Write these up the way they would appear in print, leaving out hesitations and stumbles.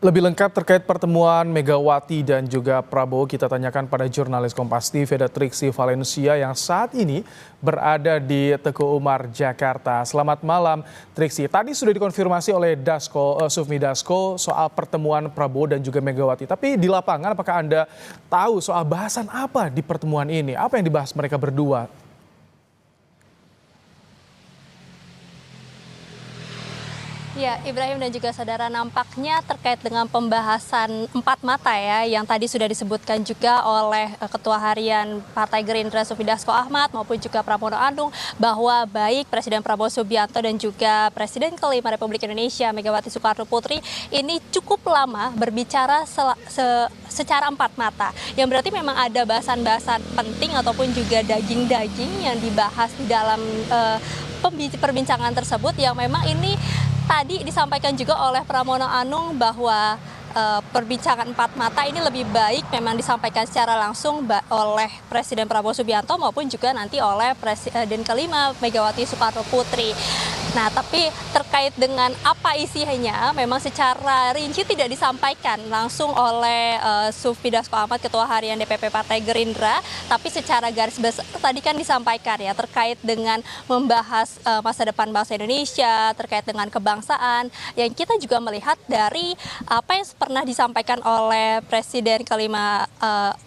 Lebih lengkap terkait pertemuan Megawati dan juga Prabowo kita tanyakan pada jurnalis Kompas TV ada Triksi Valencia yang saat ini berada di Teguh Umar, Jakarta. Selamat malam Triksi. Tadi sudah dikonfirmasi oleh Sufmi Dasko soal pertemuan Prabowo dan juga Megawati. Tapi di lapangan apakah Anda tahu soal bahasan apa di pertemuan ini? Apa yang dibahas mereka berdua? Ya, Ibrahim dan juga saudara, nampaknya terkait dengan pembahasan empat mata ya, yang tadi sudah disebutkan juga oleh Ketua Harian Partai Gerindra Sufmi Dasko Ahmad maupun juga Pramono Anung, bahwa baik Presiden Prabowo Subianto dan juga Presiden kelima Republik Indonesia Megawati Soekarno Putri ini cukup lama berbicara secara empat mata. Yang berarti memang ada bahasan-bahasan penting ataupun juga daging-daging yang dibahas di dalam perbincangan tersebut, yang memang ini tadi disampaikan juga oleh Pramono Anung bahwa perbincangan empat mata ini lebih baik memang disampaikan secara langsung oleh Presiden Prabowo Subianto maupun juga nanti oleh Presiden kelima Megawati Soekarno Putri. Nah, tapi terkait dengan apa isinya memang secara rinci tidak disampaikan langsung oleh Sufmi Dasko Ahmad, Ketua Harian DPP Partai Gerindra, tapi secara garis besar tadi kan disampaikan ya terkait dengan membahas masa depan bangsa Indonesia, terkait dengan kebangsaan, yang kita juga melihat dari apa yang pernah disampaikan oleh Presiden kelima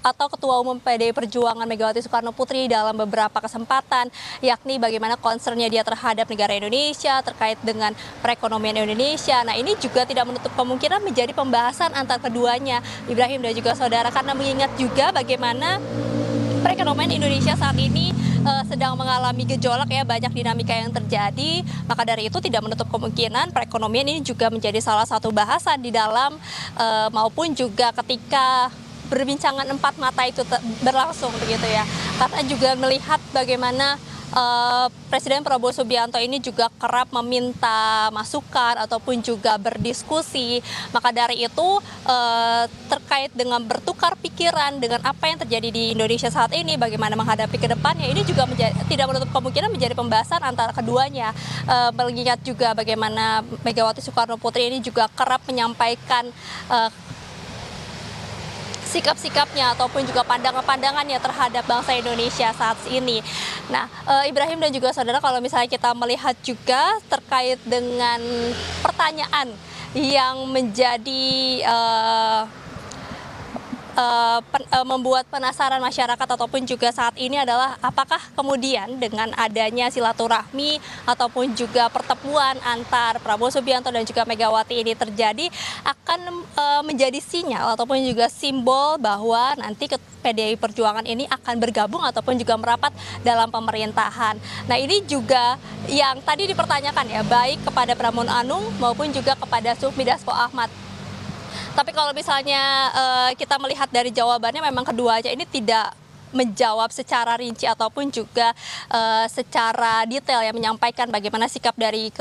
atau Ketua Umum PDI Perjuangan Megawati Soekarno Putri dalam beberapa kesempatan, yakni bagaimana concernnya dia terhadap negara Indonesia, terkait dengan perekonomian Indonesia. Nah, ini juga tidak menutup kemungkinan menjadi pembahasan antar keduanya, Ibrahim dan juga saudara, karena mengingat juga bagaimana perekonomian Indonesia saat ini sedang mengalami gejolak ya, banyak dinamika yang terjadi. Maka dari itu tidak menutup kemungkinan perekonomian ini juga menjadi salah satu bahasan di dalam maupun juga ketika perbincangan empat mata itu berlangsung begitu ya. Karena juga melihat bagaimana Presiden Prabowo Subianto ini juga kerap meminta masukan ataupun juga berdiskusi. Maka dari itu terkait dengan bertukar pikiran dengan apa yang terjadi di Indonesia saat ini, bagaimana menghadapi ke depannya, ini juga tidak menutup kemungkinan menjadi pembahasan antara keduanya. Mengingat juga bagaimana Megawati Soekarno Putri ini juga kerap menyampaikan sikap-sikapnya ataupun juga pandangan-pandangannya terhadap bangsa Indonesia saat ini. Nah, Ibrahim dan juga saudara, kalau misalnya kita melihat juga terkait dengan pertanyaan yang menjadi membuat penasaran masyarakat ataupun juga saat ini adalah apakah kemudian dengan adanya silaturahmi ataupun juga pertemuan antar Prabowo Subianto dan juga Megawati ini terjadi akan menjadi sinyal ataupun juga simbol bahwa nanti PDI Perjuangan ini akan bergabung ataupun juga merapat dalam pemerintahan. Nah, ini juga yang tadi dipertanyakan ya, baik kepada Pramono Anung maupun juga kepada Sufmi Dasko Ahmad. Tapi kalau misalnya kita melihat dari jawabannya, memang keduanya ini tidak menjawab secara rinci ataupun juga secara detail yang menyampaikan bagaimana sikap dari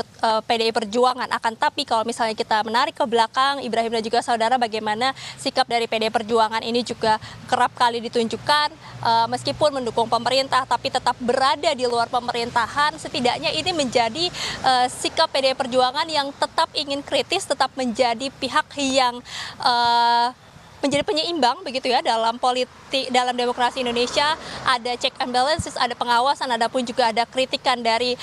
PDI Perjuangan. Akan tapi kalau misalnya kita menarik ke belakang, Ibrahim dan juga saudara, bagaimana sikap dari PDI Perjuangan ini juga kerap kali ditunjukkan meskipun mendukung pemerintah tapi tetap berada di luar pemerintahan. Setidaknya ini menjadi sikap PDI Perjuangan yang tetap ingin kritis, tetap menjadi pihak yang menjadi penyeimbang begitu ya dalam politik, dalam demokrasi Indonesia. Ada check and balances, ada pengawasan, ada pun juga ada kritikan dari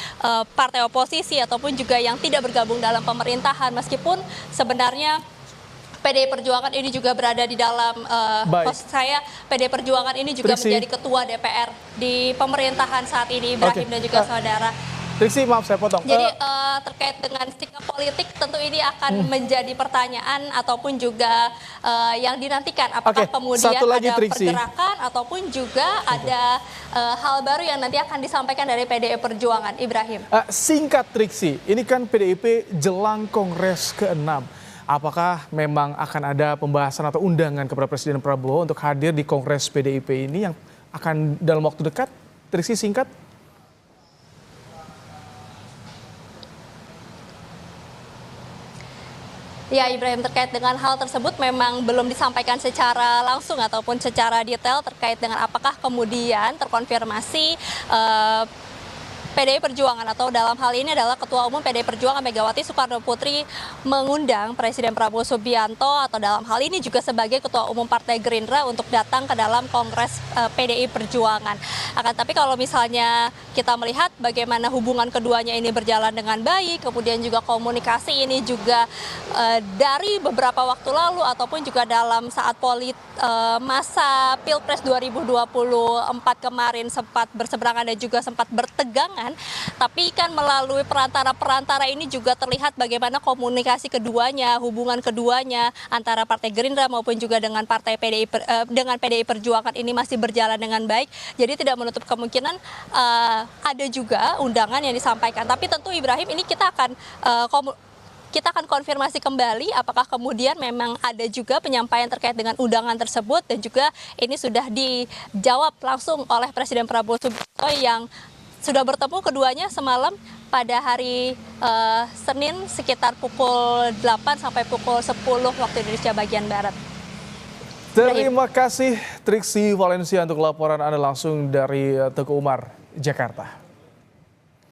partai oposisi ataupun juga yang tidak bergabung dalam pemerintahan, meskipun sebenarnya PDI Perjuangan ini juga berada di dalam host saya. PDI Perjuangan ini juga menjadi ketua DPR di pemerintahan saat ini, Ibrahim dan juga saudara. Triksi, maaf saya potong. Jadi terkait dengan sikap politik tentu ini akan menjadi pertanyaan ataupun juga yang dinantikan. Apakah kemudian ada pergerakan ataupun juga ada hal baru yang nanti akan disampaikan dari PDI Perjuangan, Ibrahim. Singkat Triksi, ini kan PDIP jelang Kongres ke-6. Apakah memang akan ada pembahasan atau undangan kepada Presiden Prabowo untuk hadir di Kongres PDIP ini yang akan dalam waktu dekat? Triksi, singkat. Ya, Ibrahim, terkait dengan hal tersebut memang belum disampaikan secara langsung ataupun secara detail terkait dengan apakah kemudian terkonfirmasi PDI Perjuangan atau dalam hal ini adalah Ketua Umum PDI Perjuangan Megawati Soekarno Putri mengundang Presiden Prabowo Subianto atau dalam hal ini juga sebagai Ketua Umum Partai Gerindra untuk datang ke dalam Kongres PDI Perjuangan. Akan tapi kalau misalnya kita melihat bagaimana hubungan keduanya ini berjalan dengan baik, kemudian juga komunikasi ini juga dari beberapa waktu lalu ataupun juga dalam saat masa Pilpres 2024 kemarin sempat berseberangan dan juga sempat bertegangan, tapi kan melalui perantara-perantara ini juga terlihat bagaimana komunikasi keduanya, hubungan keduanya antara Partai Gerindra maupun juga dengan PDI Perjuangan ini masih berjalan dengan baik. Jadi tidak menutup kemungkinan ada juga undangan yang disampaikan. Tapi tentu Ibrahim, ini kita akan konfirmasi kembali apakah kemudian memang ada juga penyampaian terkait dengan undangan tersebut, dan juga ini sudah dijawab langsung oleh Presiden Prabowo Subianto yang sudah bertemu keduanya semalam pada hari Senin sekitar pukul 8 sampai pukul 10 waktu Indonesia bagian Barat. Terima kasih Triksi Valencia untuk laporan Anda langsung dari Teguh Umar, Jakarta.